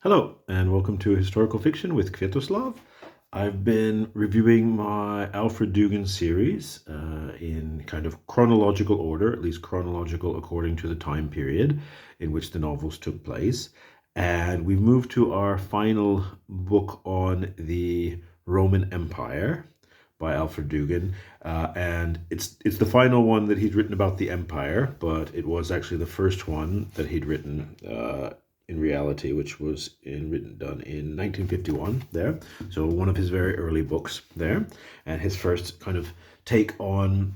Hello, and welcome to Historical Fiction with Kviatoslav. I've been reviewing my Alfred Duggan series in kind of chronological order, at least chronological according to the time period in which the novels took place. And we've moved to our final book on the Roman Empire by Alfred Duggan. And it's the final one that he'd written about the empire, but it was actually the first one that he'd written in reality, which was done in 1951 there. So one of his very early books there, and his first kind of take on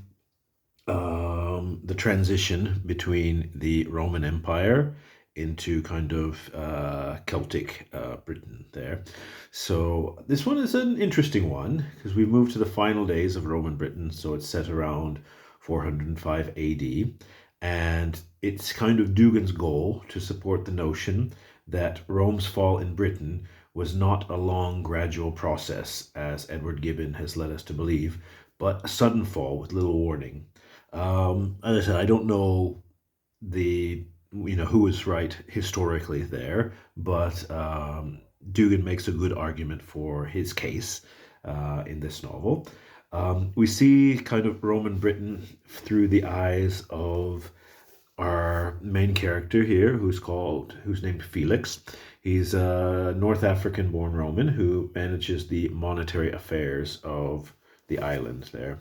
the transition between the Roman Empire into kind of Celtic Britain there. So this one is an interesting one because we moved to the final days of Roman Britain. So it's set around 405 AD. And it's kind of Duggan's goal to support the notion that Rome's fall in Britain was not a long, gradual process, as Edward Gibbon has led us to believe, but a sudden fall with little warning. As I said, I don't know the who is right historically there, but Duggan makes a good argument for his case in this novel. We see kind of Roman Britain through the eyes of our main character here, who's named Felix. He's a North African born Roman who manages the monetary affairs of the island there.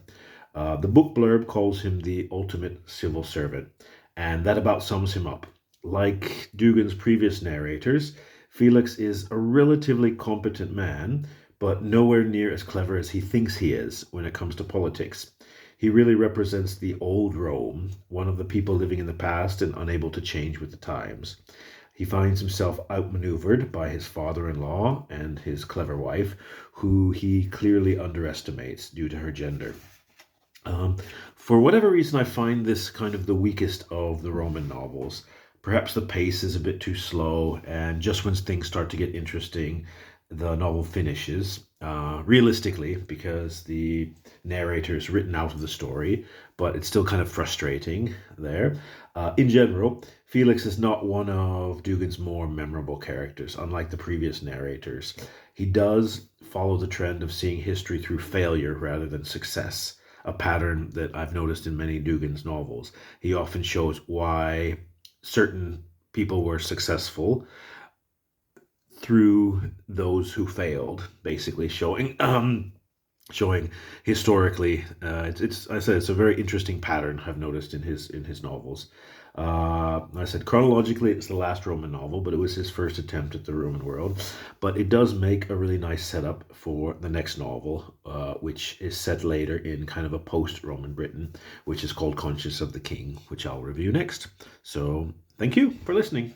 The book blurb calls him the ultimate civil servant, and that about sums him up. Like Duggan's previous narrators, Felix is a relatively competent man, but nowhere near as clever as he thinks he is when it comes to politics. He really represents the old Rome, one of the people living in the past and unable to change with the times. He finds himself outmaneuvered by his father-in-law and his clever wife, who he clearly underestimates due to her gender. Um, for whatever reason, I find this kind of the weakest of the Roman novels. Perhaps the pace is a bit too slow, and just when things start to get interesting, the novel finishes. Realistically, because the narrator is written out of the story, but it's still kind of frustrating there. In general, Felix is not one of Duggan's more memorable characters, unlike the previous narrators. He does follow the trend of seeing history through failure rather than success, a pattern that I've noticed in many Duggan's novels. He often shows why certain people were successful through those who failed, basically showing historically. It's I said it's a very interesting pattern I've noticed in his novels. I said chronologically it's the last Roman novel, but it was his first attempt at the Roman world. But it does make a really nice setup for the next novel, which is set later in kind of a post-Roman Britain, which is called Conscience of the King, which I'll review next. So thank you for listening.